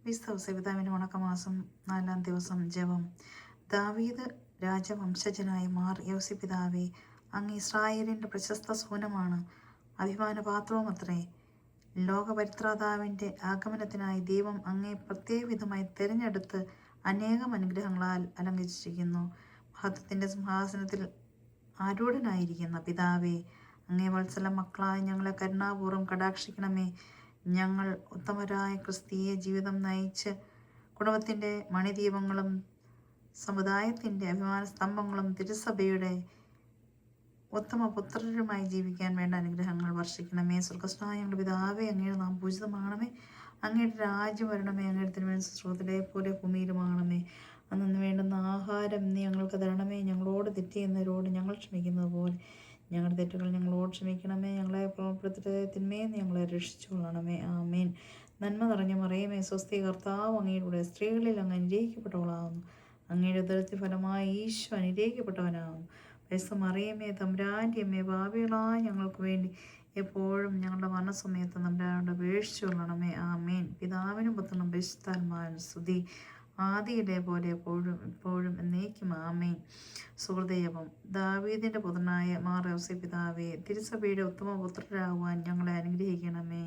വിശുദ്ധ ഔസേപിതാവിൻ്റെ വണക്കമാസം 4-ാം ദിവസം ജപം. ദാവീദ് രാജവംശജനായ മാർ യോസേപിതാവേ, അങ്ങ് ഇസ്രായേലിൻ്റെ പ്രശസ്ത സൂനമാണ്, അഭിമാനപാത്രവുമത്രേ. ലോകപരിത്രാതാവിൻ്റെ ആഗമനത്തിനായി ദൈവം അങ്ങയെ പ്രത്യേകവിധമായി തിരഞ്ഞെടുത്ത് അനേകം അനുഗ്രഹങ്ങളാൽ അലങ്കരിച്ചിരിക്കുന്നു. മഹത്വത്തിൻ്റെ സിംഹാസനത്തിൽ ആരൂഢനായിരിക്കുന്ന പിതാവേ, അങ്ങേ വത്സല മക്കളായ ഞങ്ങളെ കരുണാപൂർവ്വം കടാക്ഷിക്കണമേ. ഞങ്ങൾ ഉത്തമരായ ക്രിസ്തീയ ജീവിതം നയിച്ച് കുടുംബത്തിൻ്റെ മണിദീപങ്ങളും സമുദായത്തിൻ്റെ അഭിമാന സ്തംഭങ്ങളും തിരുസഭയുടെ ഉത്തമ പുത്രരുമായി ജീവിക്കാൻ വേണ്ട അനുഗ്രഹങ്ങൾ വർഷിക്കണമേ. സ്വർഗസ്ഥനായ ഞങ്ങളുടെ പിതാവേ, അങ്ങയുടെ നാം പൂജിതമാകണമേ. അങ്ങയുടെ രാജ്യം വരണമേ. അങ്ങയുടെ തിരുമനസ്സ് സ്രോതലെ പോലെ ഭൂമിയിലുമാകണമേ. അന്നു വേണ്ടുന്ന ആഹാരം നീ ഞങ്ങൾക്ക് തരണമേ. ഞങ്ങളോട് തെറ്റ് ചെയ്യുന്നവരോട് ഞങ്ങൾ ക്ഷമിക്കുന്നത് പോലെ ഞങ്ങളുടെ തെറ്റുകൾ ഞങ്ങളോട് ക്ഷമിക്കണമേ. ഞങ്ങളെ പ്രവർത്തിയുടെ തിന്മയെ ഞങ്ങളെ രക്ഷിച്ചുകൊള്ളണമേ. ആമേൻ. നന്മ നിറഞ്ഞ മറിയമേ, സ്വസ്തി, കർത്താവ് അങ്ങയുടെ സ്ത്രീകളിൽ അങ്ങ് അനുഗ്രഹിക്കപ്പെട്ടവളാകുന്നു. അങ്ങയുടെ ഉദരത്തിൻ ഫലമായി ഈശോ അനുഗ്രഹിക്കപ്പെട്ടവനാകുന്നു. പരിശുദ്ധ മറിയമേ, തമ്പുരാൻ്റെ അമ്മേ, പാപികളായ ഞങ്ങൾക്ക് വേണ്ടി എപ്പോഴും ഞങ്ങളുടെ മരണസമയത്ത് തമ്പുരാനോട് അപേക്ഷിച്ചുകൊള്ളണമേ. ആമേൻ. പിതാവിനും പുത്രനും പരിശുദ്ധാത്മാവിനും സ്തുതി, ആദിയിലെ പോലെ എപ്പോഴും ഇപ്പോഴും എന്നേക്കും. ആമേൻ. സുഹൃദയപം. ദാവീദിൻ്റെ പുത്രനായ മാർ യോസേപിതാവേ, തിരുസഭയുടെ ഉത്തമ പുത്രരാകുവാൻ ഞങ്ങളെ അനുഗ്രഹിക്കണമേ.